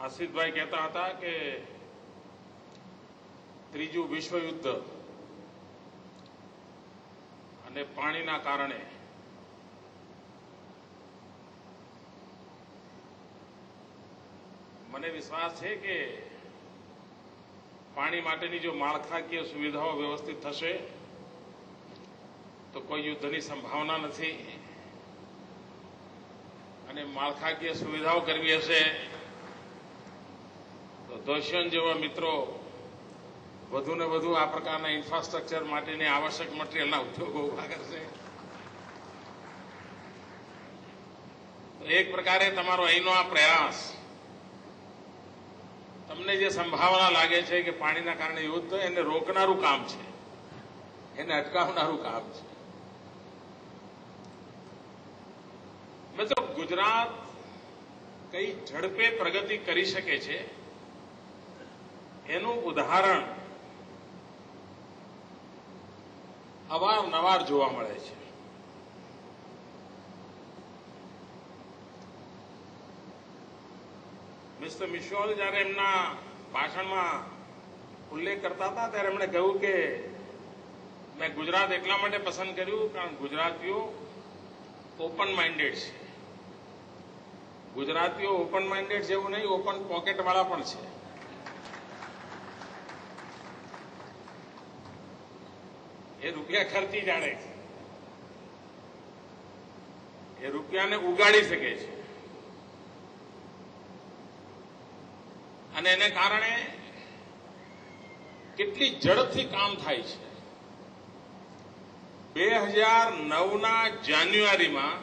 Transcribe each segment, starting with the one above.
આશિષભાઈ કહેતા હતા કે ત્રીજું વિશ્વયુદ્ધ અને પાણીના કારણે મને વિશ્વાસ છે કે પાણી માટેની જો માળખાકીય સુવિધાઓ વ્યવસ્થિત થશે તો કોઈ યુદ્ધની સંભાવના નથી અને માળખાકીય સુવિધાઓ કરવી હશે તો દોશિયન જેવા મિત્રો વધુ ને વધુ આ પ્રકારના ઇન્ફ્રાસ્ટ્રક્ચર માટેની આવશ્યક મટીરીયલના ઉદ્યોગો ઉભા કરશે. તો એક પ્રકારે તમારો અહીંનો આ પ્રયાસ તમને જે સંભાવના લાગે છે કે પાણીના કારણે યુદ્ધ એને રોકનારું કામ છે, એને અટકાવનારું કામ છે. મિત્રો, ગુજરાત કઈ ઝડપે પ્રગતિ કરી શકે છે એનું ઉદાહરણ અવારનવાર જોવા મળે છે. મિસ્ટર મિશોલ જ્યારે એમના ભાષણમાં ઉલ્લેખ કરતા હતા ત્યારે એમણે કહ્યું કે મેં ગુજરાત એટલા માટે પસંદ કર્યું કારણ ગુજરાતીઓ ઓપન માઇન્ડેડ છે. ગુજરાતીઓ ઓપન માઇન્ડેડ છે એવું નહીં, ઓપન પોકેટ વાળા પણ છે. એ રૂપિયા ખર્ચી જાણે છે, એ રૂપિયાને ઉગાડી શકે છે અને એને કારણે કેટલી ઝડપથી કામ થાય છે. 2009ના જાન્યુઆરીમાં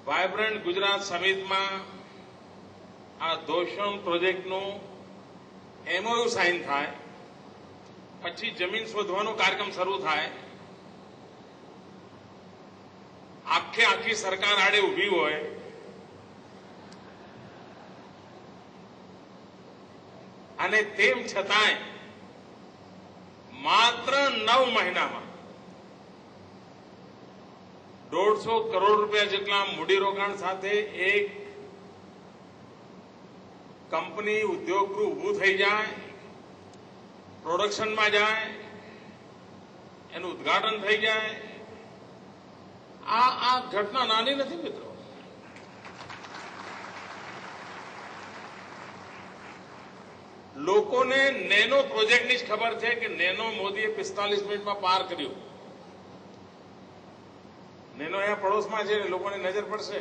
વાયબ્રન્ટ ગુજરાત સમિટમાં આ દોશમ પ્રોજેક્ટનું MOU સાઇન થાય, પછી જમીન શોધવાનો કાર્યક્રમ શરૂ થાય, આખી સરકાર આડે ઊભી હોય, અને તેમ છતાંય માત્ર 9 મહિનામાં 150 કરોડ રૂપિયા જેટલા મૂડીરોકાણ સાથે એક કંપની ઉદ્યોગ ગૃહ ઊભું થઈ જાય, પ્રોડક્શનમાં જાય, એનું ઉદ્ઘાટન થઈ જાય. આ ઘટના નાની નથી મિત્રો. લોકોને નેનો પ્રોજેક્ટની જ ખબર છે કે નેનો મોદીએ 45 મિનિટમાં પાર કર્યું. નેનો અહીંયા પડોશમાં છે, લોકોને નજર પડશે.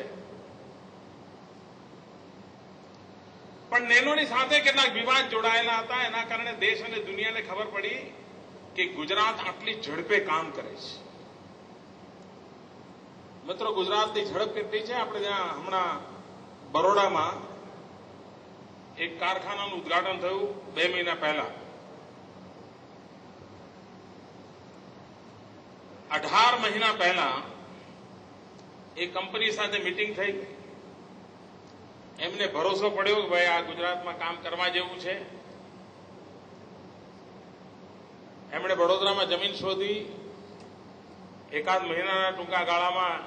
પણ નેનોની સાથે કેટલાક વિવાદ જોડાયેલા હતા, એના કારણે દેશ અને દુનિયાને ખબર પડી કે ગુજરાત આટલી ઝડપે કામ કરે છે. મિત્રો, ગુજરાતની ઝડપ કેટલી છે? આપણે ત્યાં હમણાં બરોડામાં એક કારખાનાનું ઉદ્ઘાટન થયું 2 મહિના પહેલા. 18 મહિના પહેલા એ કંપની સાથે મીટિંગ થઈ. એમને ભરોસો પડ્યો કે ભાઈ આ ગુજરાતમાં કામ કરવા જેવું છે. એમણે વડોદરામાં જમીન શોધી, એકાદ મહિનાના ટૂંકા ગાળામાં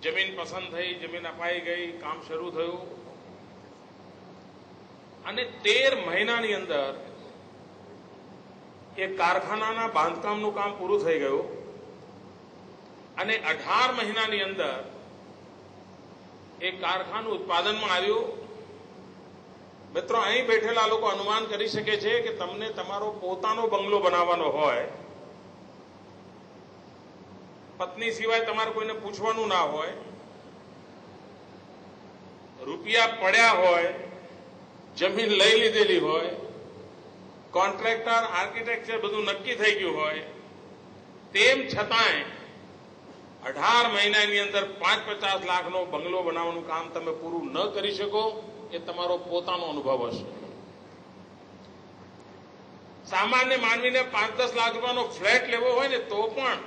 જમીન પસંદ થઈ, જમીન અપાઈ ગઈ, કામ શરૂ થયું અને 13 મહિનાની અંદર એ કારખાનાના બાંધકામનું કામ પૂરું થઈ ગયું અને 18 મહિનાની અંદર એ કારખાનું ઉત્પાદનમાં આવ્યું. મિત્રો, અહીં બેઠેલા લોકો અનુમાન કરી શકે છે કે તમને તમારો પોતાનો બંગલો બનાવવાનો હોય, પત્ની સિવાય તમારે કોઈને પૂછવાનું ના હોય, રૂપિયા પડ્યા હોય, જમીન લઈ લીધેલી હોય, કોન્ટ્રાક્ટર આર્કિટેક્ચર બધું નક્કી થઈ ગયું હોય, તેમ છતાંય 18 મહિનાની અંદર 5-50 લાખનો બંગલો બનાવવાનું કામ તમે પૂરું ન કરી શકો, એ તમારો પોતાનો અનુભવ હશે. સામાન્ય માનવીને 5-10 લાખ રૂપિયાનો ફ્લેટ લેવો હોય ને તો પણ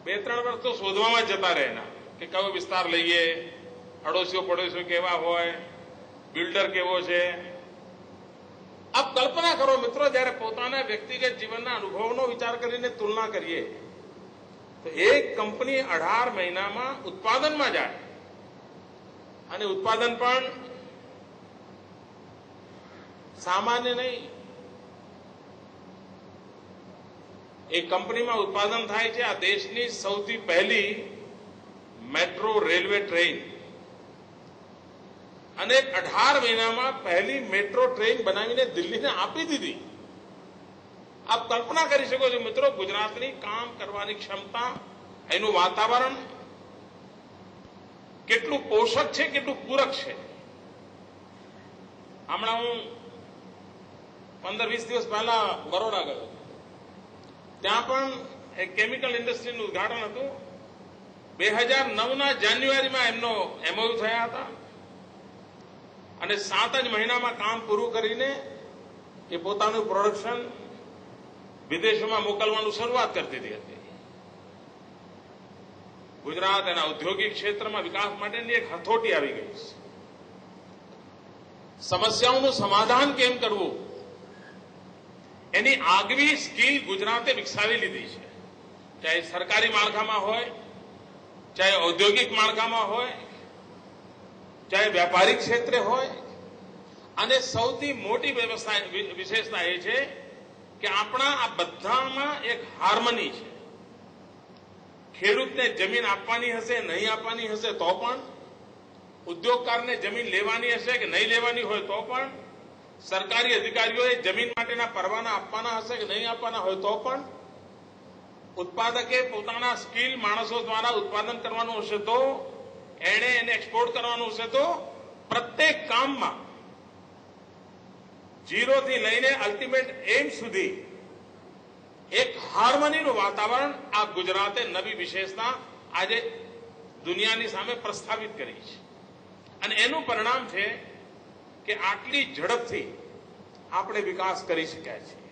2-3 વર્ષ તો શોધવામાં જતા રહે એના કે કયો વિસ્તાર લઈએ, અડોશીઓ પડોશીઓ કેવા હોય, બિલ્ડર કેવો છે. આપ કલ્પના કરો મિત્રો, જ્યારે પોતાના વ્યક્તિગત જીવનના અનુભવનો વિચાર કરીને તુલના કરીએ તો એક કંપની 18 મહિનામાં ઉત્પાદનમાં જાય અને ઉત્પાદન પણ સામાન્ય નહીં. એક કંપનીમાં ઉત્પાદન થાય છે. આ દેશની સૌથી પહેલી મેટ્રો રેલવે ટ્રેન અને 18 મહિનામાં પહેલી મેટ્રો ટ્રેન બનાવીને દિલ્હીને આપી દીધી. આપ કલ્પના કરી શકો છો મિત્રો, ગુજરાતની કામ કરવાની ક્ષમતા, એનું વાતાવરણ કેટલું પોષક છે, કેટલું પૂરક છે. હમણાં હું 15-20 દિવસ પહેલા બરોડા ગયો. ત્યાં પણ એક કેમિકલ ઇન્ડસ્ટ્રીનું ઉદઘાટન હતું. 2009ના જાન્યુઆરીમાં એમનો MOU થયા હતા અને 7 જ મહિનામાં કામ પૂરું કરીને એ પોતાનું પ્રોડક્શન વિદેશોમાં મોકલવાનું શરૂઆત કરી દીધી હતી. ગુજરાત એના ઔદ્યોગિક ક્ષેત્રમાં વિકાસ માટેની એક હથોટી આવી ગઈ છે. સમસ્યાઓનું સમાધાન કેમ કરવું એની આગવી સ્કિલ ગુજરાતે વિકસાવી લીધી છે. ચાહે સરકારી માળખામાં હોય, ચાહે ઔદ્યોગિક માળખામાં હોય, ચાહે વ્યાપારિક ક્ષેત્રે હોય. અને સૌથી મોટી વિશેષતા એ છે કે આપણા આ બધામાં એક હાર્મની છે. ખેડૂતને જમીન આપવાની હશે, નહીં આપવાની હશે તો પણ, ઉદ્યોગકારને જમીન લેવાની હશે કે નહીં લેવાની હોય તો પણ, સરકારી અધિકારીઓએ જમીન માટેના પરવાના આપવાના હશે કે નહીં આપવાના હોય તો પણ, ઉત્પાદકે પોતાના સ્કિલ માણસો દ્વારા ઉત્પાદન કરવાનું હશે તો, એને એક્સપોર્ટ કરવાનું હશે તો, પ્રત્યેક કામમાં ઝીરોથી લઈને અલ્ટિમેટ એમ સુધી એક હાર્મનીનું વાતાવરણ આ ગુજરાતે નવી વિશેષતા આજે દુનિયાની સામે પ્રસ્થાપિત કરી છે. અને એનું પરિણામ છે કે આટલી ઝડપથી આપણે વિકાસ કરી શક્યા છીએ.